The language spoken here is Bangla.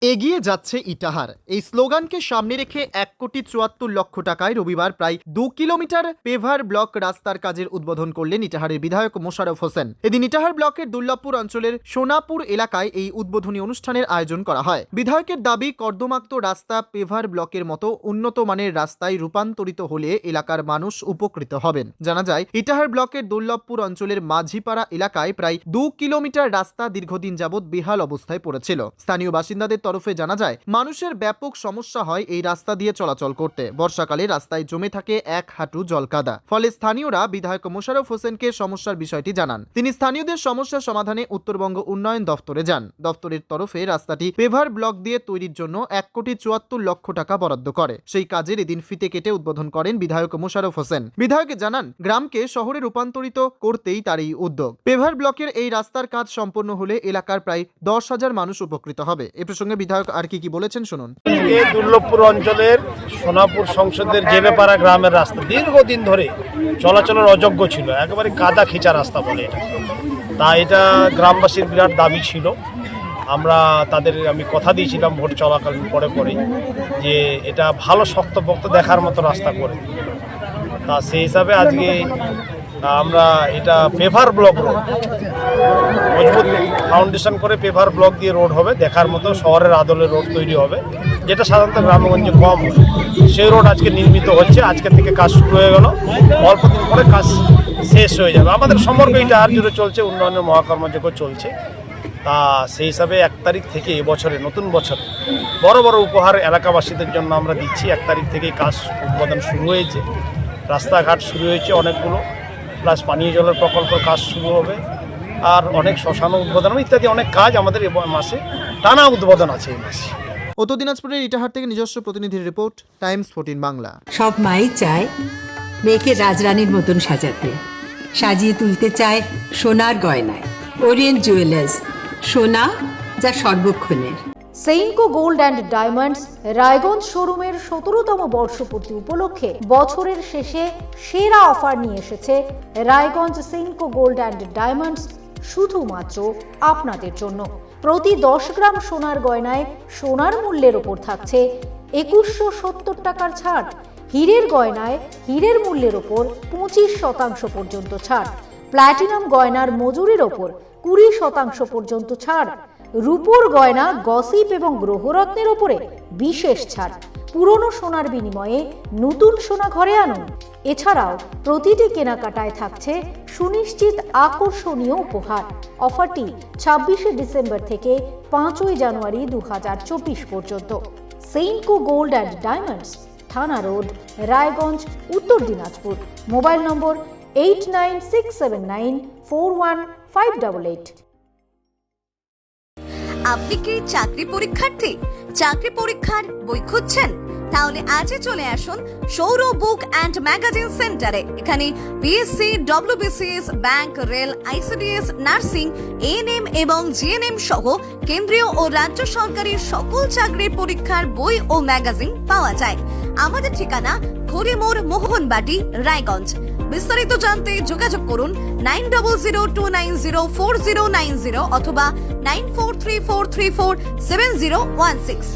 এগিয়ে যাচ্ছে ইটাহার, এই স্লোগানকে সামনে রেখে 1,74,00,000 টাকায় রবিবার প্রায় 2 কিলোমিটার পেভার ব্লক রাস্তার কাজের উদ্বোধন করলেন ইটাহারের বিধায়ক মোশাররফ হোসেন। এদিন ইটাহার ব্লকের দুর্লভপুর অঞ্চলের সোনাপুর এলাকায় এই উদ্বোধনী অনুষ্ঠানের আয়োজন করা হয়। বিধায়কের দাবি, কর্দমাক্ত রাস্তা পেভার ব্লকের মতো উন্নত মানের রাস্তায় রূপান্তরিত হলে এলাকার মানুষ উপকৃত হবেন। জানা যায়, ইটাহার ব্লকের দুর্লভপুর অঞ্চলের মাঝিপাড়া এলাকায় প্রায় 2 কিলোমিটার রাস্তা দীর্ঘদিন যাবৎ বেহাল অবস্থায় পড়েছিল। স্থানীয় বাসিন্দাদের তরফে জানা যায়, মানুষের ব্যাপক সমস্যা হয় এই রাস্তা দিয়ে চলাচল করতে। বর্ষাকালে রাস্তায় জমে থাকে 1 হাঁটু জলকাদা। ফলে স্থানীয়রা বিধায়ক মোশাররফ হোসেনকে সমস্যার বিষয়টি জানান। তিনি স্থানীয়দের সমস্যা সমাধানে উত্তরবঙ্গ উন্নয়ন দফতরে যান। দফতরের তরফে রাস্তাটি পেভার ব্লক দিয়ে তৈরির জন্য 1,74,00,000 টাকা বরাদ্দ করে। সেই কাজের এদিন ফিতে কেটে উদ্বোধন করেন বিধায়ক মোশাররফ হোসেন। বিধায়ক জানান, গ্রামকে শহরে রূপান্তরিত করতেই তার এই উদ্যোগ। পেভার ব্লকের এই রাস্তার কাজ সম্পন্ন হলে এলাকার প্রায় 10,000 মানুষ উপকৃত হবে। এ প্রসঙ্গে বিধায়ক আর কি বলেছেন শুনুন। দুর্লভপুর অঞ্চলের সোনাপুর সংসদের জেবেপাড়া গ্রামের রাস্তা দীর্ঘদিন ধরে চলাচলের অযোগ্য ছিল, একেবারে কাদা খিচা রাস্তা বলে এটা। তা এটা গ্রামবাসীর বিরাট দাবি ছিল। আমি কথা দিয়েছিলাম ভোট চলাকালীন পরে যে এটা ভালো শক্তপোক্ত দেখার মতো রাস্তা করে। তা সেই হিসাবে আজকে আমরা এটা পেভার ব্লক রোড মজবুত ফাউন্ডেশন করে পেভার ব্লক দিয়ে রোড হবে, দেখার মতো শহরের আদলে রোড তৈরি হবে, যেটা সাধারণত গ্রামগঞ্জে কম হয়। সেই রোড আজকে নির্মিত হচ্ছে। আজকে থেকে কাজ শুরু হয়ে গেল, অল্প দিন পরে কাজ শেষ হয়ে যাবে। আমাদের সমগ্র ইটাহার জুড়ে চলছে, উন্নয়নের মহাকর্মযজ্ঞ চলছে। তা সেই হিসাবে 1 তারিখ থেকে এবছরে নতুন বছরে বড় বড় উপহার এলাকাবাসীদের জন্য আমরা দিচ্ছি। 1 তারিখ থেকেই কাজ উদ্বোধন শুরু হয়েছে, রাস্তাঘাট শুরু হয়েছে অনেকগুলো, প্লাস পানীয় জলের প্রকল্পের কাজ শুরু হবে, আর অনেক শ্মশান উদ্বোধন ইত্যাদি অনেক কাজ আমাদের এই মাসে টানা উদ্বোধন আছে এই মাসে। উত্তর দিনাজপুরের ইটাহার থেকে নিজস্ব প্রতিনিধির রিপোর্ট, টাইমস 14 বাংলা। সব মাই চায় মেয়েকে রাজরানীর মতন সাজাতে, সাজিয়ে তুলতে চায় সোনার গয়নায়। ওরিয়েন্ট জুয়েলার্স, সোনা যা সর্বক্ষণের। Senco gold and diamonds Raiganj শোরুমের 17তম বর্ষপূর্তি উপলক্ষে বছরের শেষে সেরা অফার নিয়ে এসেছে Raiganj Senco gold and diamonds, শুধুমাত্র আপনাদের জন্য। প্রতি 10 গ্রাম সোনার গয়নায় সোনার মূল্যের ওপর থাকছে 2170 টাকার ছাড়। হীরের গয়নায় হীরের মূল্যের ওপর 25% পর্যন্ত ছাড়। প্ল্যাটিনাম গয়নার মজুরির ওপর 20% পর্যন্ত ছাড়। রূপোর গয়না, গসিপ এবং গ্রহরত্নের ওপরে বিশেষ ছাড়। পুরনো সোনার বিনিময়ে নতুন সোনা ঘরে আনুন। এছাড়াও প্রতিটি কেনাকাটায় থাকছে সুনিশ্চিত আকর্ষণীয় উপহার। অফারটি 26শে ডিসেম্বর থেকে 5ই জানুয়ারি 2024 পর্যন্ত। সেইনকো গোল্ড অ্যান্ড ডায়মন্ডস, থানা রোড, রায়গঞ্জ, উত্তর দিনাজপুর। মোবাইল নম্বর 8967941588। আপনি কি চাকরি পরীক্ষার্থী? চাকরি পরীক্ষার বই খুঁজছেন? তাহলে আজই চলে আসুন সৌরভ বুক অ্যান্ড ম্যাগাজিন সেন্টারে। এখানে BSc, WBCS, bank, rail, ICDS, nursing, ANM এবং জিএনএম সহ কেন্দ্রীয় ও রাজ্য সরকারি সকল চাকরির পরীক্ষার বই ও ম্যাগাজিন পাওয়া যায়। আমাদের ঠিকানা ঘড়িমোড়, মোহনবাটি, রায়গঞ্জ। বিস্তারিত জানতে যোগাযোগ করুন 9002904090 অথবা 9434347016।